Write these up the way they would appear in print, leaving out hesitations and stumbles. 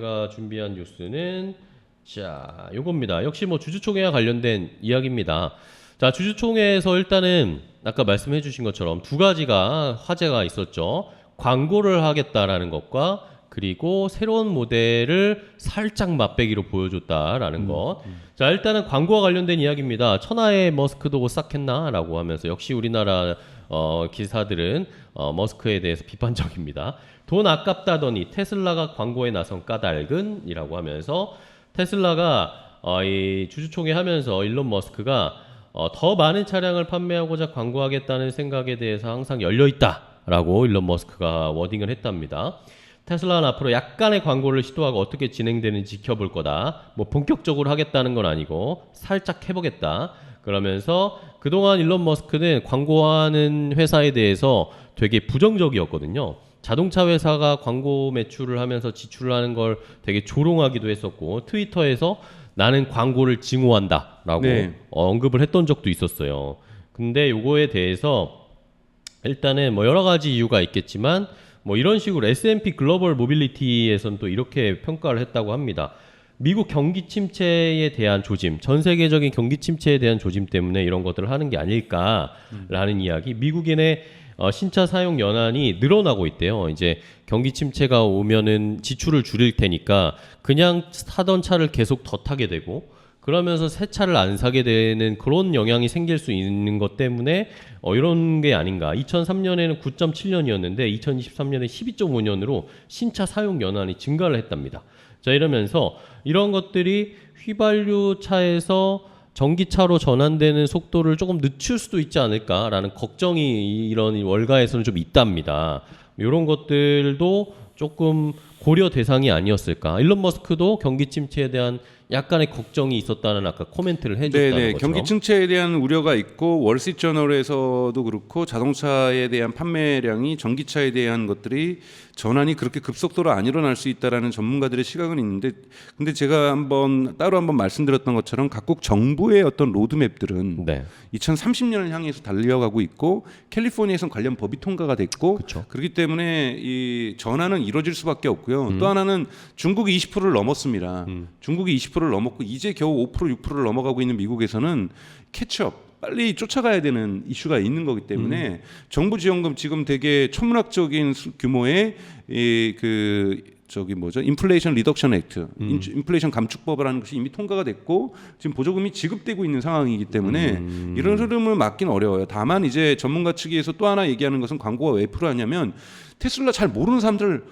제가 준비한 뉴스는 자, 요겁니다. 역시 뭐 주주총회와 관련된 이야기입니다. 자, 주주총회에서 일단은 아까 말씀해 주신 것처럼 두 가지가 화제가 있었죠. 광고를 하겠다라는 것과 그리고 새로운 모델을 살짝 맛배기로 보여줬다라는 것. 자, 일단은 광고와 관련된 이야기입니다. 천하의 머스크도 싹했나라고 하면서 역시 우리나라 기사들은 머스크에 대해서 비판적입니다. 돈 아깝다더니 테슬라가 광고에 나선 까닭은이라고 하면서 테슬라가 이 주주총회 하면서 일론 머스크가 더 많은 차량을 판매하고자 광고하겠다는 생각에 대해서 항상 열려있다라고 일론 머스크가 워딩을 했답니다. 테슬라는 앞으로 약간의 광고를 시도하고 어떻게 진행되는지 지켜볼 거다. 뭐 본격적으로 하겠다는 건 아니고 살짝 해보겠다. 그러면서 그동안 일론 머스크는 광고하는 회사에 대해서 되게 부정적이었거든요. 자동차 회사가 광고 매출을 하면서 지출을 하는 걸 되게 조롱하기도 했었고 트위터에서 나는 광고를 증오한다라고 언급을 했던 적도 있었어요. 근데 요거에 대해서 일단은 뭐 여러 가지 이유가 있겠지만 뭐 이런 식으로 S&P 글로벌 모빌리티에서는 또 이렇게 평가를 했다고 합니다. 미국 경기 침체에 대한 조짐, 전 세계적인 경기 침체에 대한 조짐 때문에 이런 것들을 하는 게 아닐까라는 이야기. 미국인의 신차 사용 연한이 늘어나고 있대요. 이제 경기 침체가 오면은 지출을 줄일 테니까 그냥 타던 차를 계속 더 타게 되고 그러면서 새 차를 안 사게 되는 그런 영향이 생길 수 있는 것 때문에 이런 게 아닌가. 2003년에는 9.7년이었는데 2023년에 12.5년으로 신차 사용 연한이 증가를 했답니다. 자, 이러면서 이런 것들이 휘발유 차에서 전기차로 전환되는 속도를 조금 늦출 수도 있지 않을까라는 걱정이 이런 월가에서는 좀 있답니다. 이런 것들도 조금 고려 대상이 아니었을까. 일론 머스크도 경기 침체에 대한 약간의 걱정이 있었다는 아까 코멘트를 해줬다는 것처럼. 경기 침체에 대한 우려가 있고 월스트리트저널에서도 그렇고 자동차에 대한 판매량이 전기차에 대한 것들이 전환이 그렇게 급속도로 안 일어날 수 있다라는 전문가들의 시각은 있는데, 근데 제가 따로 한번 말씀드렸던 것처럼 각국 정부의 어떤 로드맵들은 2030년을 향해서 달려가고 있고 캘리포니아에서는 관련 법이 통과가 됐고, 그쵸. 그렇기 때문에 이 전환은 이루어질 수밖에 없고요. 또 하나는 중국이 20%를 넘었습니다. 중국이 20%를 넘었고 이제 겨우 5% 6%를 넘어가고 있는 미국에서는 캐치업 빨리 쫓아가야 되는 이슈가 있는 거기 때문에 정부 지원금 지금 되게 천문학적인 규모의 인플레이션 리덕션 액트, 인플레이션 감축법이라는 것이 이미 통과가 됐고 지금 보조금이 지급되고 있는 상황이기 때문에 이런 흐름을 막긴 어려워요. 다만 이제 전문가 측에서 또 하나 얘기하는 것은 광고가 왜 필요하냐면 테슬라 잘 모르는 사람들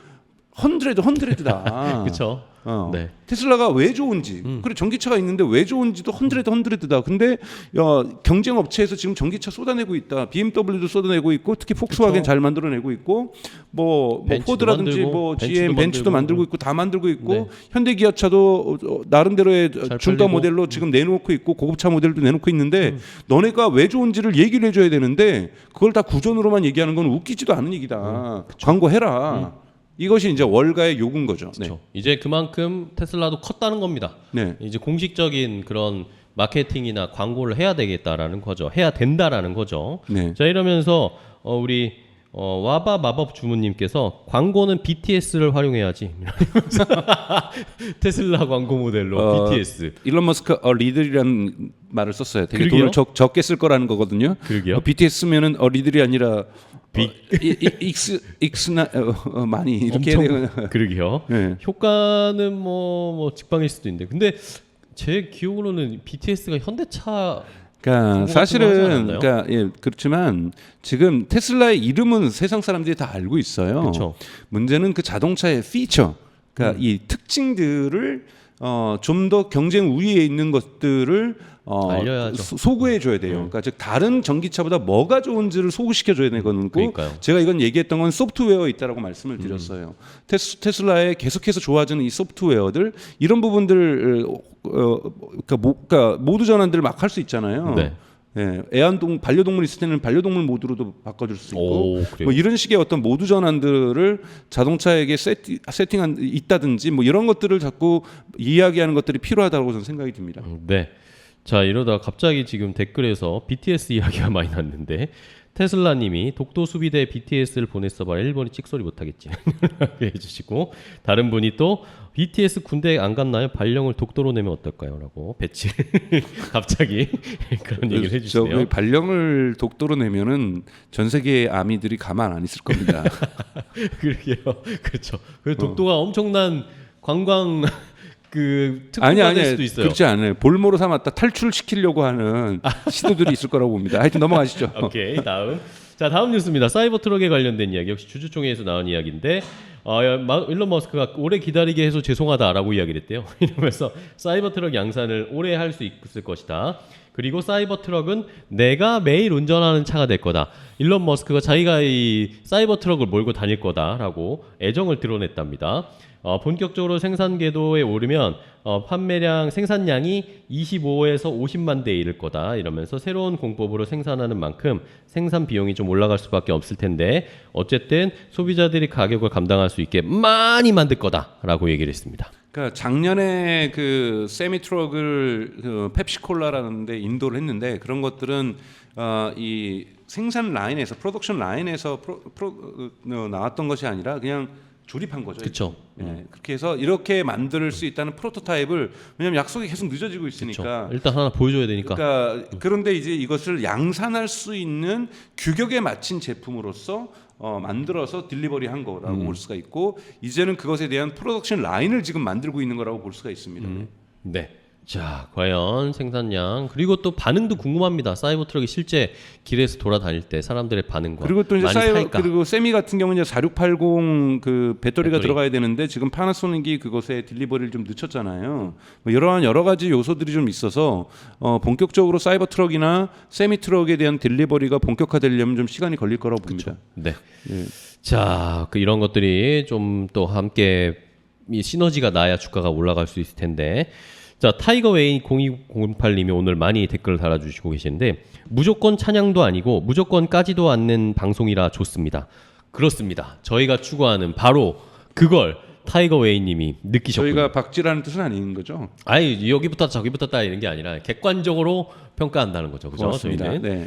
헌드레드다. 그렇죠. 네. 테슬라가 왜 좋은지, 그리고 전기차가 있는데 왜 좋은지도 헌드레드다. 근데 경쟁 업체에서 지금 전기차 쏟아내고 있다. BMW도 쏟아내고 있고, 특히 폭스와겐 잘 만들어내고 있고, 뭐 포드라든지 만들고, 뭐 GM 벤츠도 만들고 있고 다 만들고 있고, 현대 기아차도 나름대로의 중가 팔리고. 모델로 지금 내놓고 있고 고급차 모델도 내놓고 있는데 너네가 왜 좋은지를 얘기를 해줘야 되는데 그걸 다 구전으로만 얘기하는 건 웃기지도 않은 얘기다. 광고해라. 이것이 이제 월가의 요구인 거죠. 그렇죠. 이제 그만큼 테슬라도 컸다는 겁니다. 이제 공식적인 그런 마케팅이나 광고를 해야 되겠다라는 거죠. 해야 된다라는 거죠. 자, 이러면서 우리 와바 마법 주무님께서 광고는 BTS를 활용해야지. 테슬라 광고 모델로 BTS. 일론 머스크 리들이라는 말을 썼어요. 되게 그러게요? 돈을 적게 쓸 거라는 거거든요. 그러게요. BTS 쓰면은 리들이 아니라 익스나 많이 이렇게 해야 되거든요. 그러게요. 효과는 뭐 직방일 수도 있는데, 근데 제 기억으로는 BTS가 현대차 그러니까 사실은 그렇지만 지금 테슬라의 이름은 세상 사람들이 다 알고 있어요. 그쵸. 문제는 그 자동차의 피처, 그러니까 이 특징들을 좀 더 경쟁 우위에 있는 것들을 알려야죠. 소구해 줘야 돼요. 그러니까 즉 다른 전기차보다 뭐가 좋은지를 소구시켜 줘야 되거든요. 제가 이건 얘기했던 건 소프트웨어에 있다라고 말씀을 드렸어요. 테슬라의 계속해서 좋아지는 이 소프트웨어들 이런 부분들 그러니까 모드 전환들을 막 할 수 있잖아요. 반려동물 있을 때는 반려동물 모드로도 바꿔줄 수 있고 뭐 이런 식의 어떤 모드 전환들을 자동차에게 세팅한 있다든지 뭐 이런 것들을 자꾸 이야기하는 것들이 필요하다고 저는 생각이 듭니다. 네. 자, 이러다 갑자기 지금 댓글에서 BTS 이야기가 많이 났는데 테슬라님이 독도 수비대 BTS를 보냈어봐야 일본이 찍소리 못하겠지 해주시고, 다른 분이 또 BTS 군대 안 갔나요? 발령을 독도로 내면 어떨까요?라고 배치 갑자기 그런 얘기를 해주시네요. 저 발령을 독도로 내면은 전 세계의 아미들이 가만 안 있을 겁니다. 그러게요. 그렇죠. 그 독도가 엄청난 관광 그 특구가 될 수도 있어요. 그렇지 않아요. 볼모로 삼았다 탈출시키려고 하는 시도들이 있을 거라고 봅니다. 하여튼 넘어가시죠. 오케이, 다음. 자, 다음 뉴스입니다. 사이버 트럭에 관련된 이야기, 역시 주주총회에서 나온 이야기인데 일론 머스크가 오래 기다리게 해서 죄송하다라고 이야기를 했대요. 이러면서 사이버 트럭 양산을 오래 할 수 있을 것이다. 그리고 사이버 트럭은 내가 매일 운전하는 차가 될 거다. 일론 머스크가 자기가 이 사이버 트럭을 몰고 다닐 거다라고 애정을 드러냈답니다. 본격적으로 생산 궤도에 오르면 판매량 생산량이 25에서 50만 대에 이를 거다 이러면서 새로운 공법으로 생산하는 만큼 생산 비용이 좀 올라갈 수밖에 없을 텐데 어쨌든 소비자들이 가격을 감당할 수 있게 많이 만들 거다라고 얘기를 했습니다. 그러니까 작년에 그 세미 트럭을 그 펩시콜라라는데 인도를 했는데 그런 것들은 이 생산 라인에서 프로덕션 라인에서 나왔던 것이 아니라 그냥 조립한 거죠. 그렇죠. 그렇게 해서 이렇게 만들 수 있다는 프로토타입을 왜냐하면 약속이 계속 늦어지고 있으니까 그쵸. 일단 하나 보여줘야 되니까. 그러니까 그런데 이제 이것을 양산할 수 있는 규격에 맞춘 제품으로서 만들어서 딜리버리 한 거라고 볼 수가 있고 이제는 그것에 대한 프로덕션 라인을 지금 만들고 있는 거라고 볼 수가 있습니다. 네. 자, 과연 생산량 그리고 또 반응도 궁금합니다. 사이버 트럭이 실제 길에서 돌아다닐 때 사람들의 반응과 그리고 또 이제 살까? 그리고 세미 같은 경우는 이제 4680 그 배터리가 들어가야 되는데 지금 파나소닉이 그것에 딜리버리를 좀 늦췄잖아요. 뭐 이러한 여러 가지 요소들이 좀 있어서 본격적으로 사이버 트럭이나 세미 트럭에 대한 딜리버리가 본격화되려면 좀 시간이 걸릴 거라고 봅니다. 네. 예. 자, 이런 것들이 좀 또 함께 이 시너지가 나야 주가가 올라갈 수 있을 텐데. 자, 타이거웨이 0208님이 오늘 많이 댓글을 달아주시고 계시는데 무조건 찬양도 아니고 무조건 까지도 않는 방송이라 좋습니다. 그렇습니다. 저희가 추구하는 바로 그걸 타이거웨이님이 느끼셨군요. 저희가 박지라는 뜻은 아닌 거죠? 아니 여기부터 저기부터 따 이런 게 아니라 객관적으로 평가한다는 거죠. 그죠? 고맙습니다. 저희는. 네.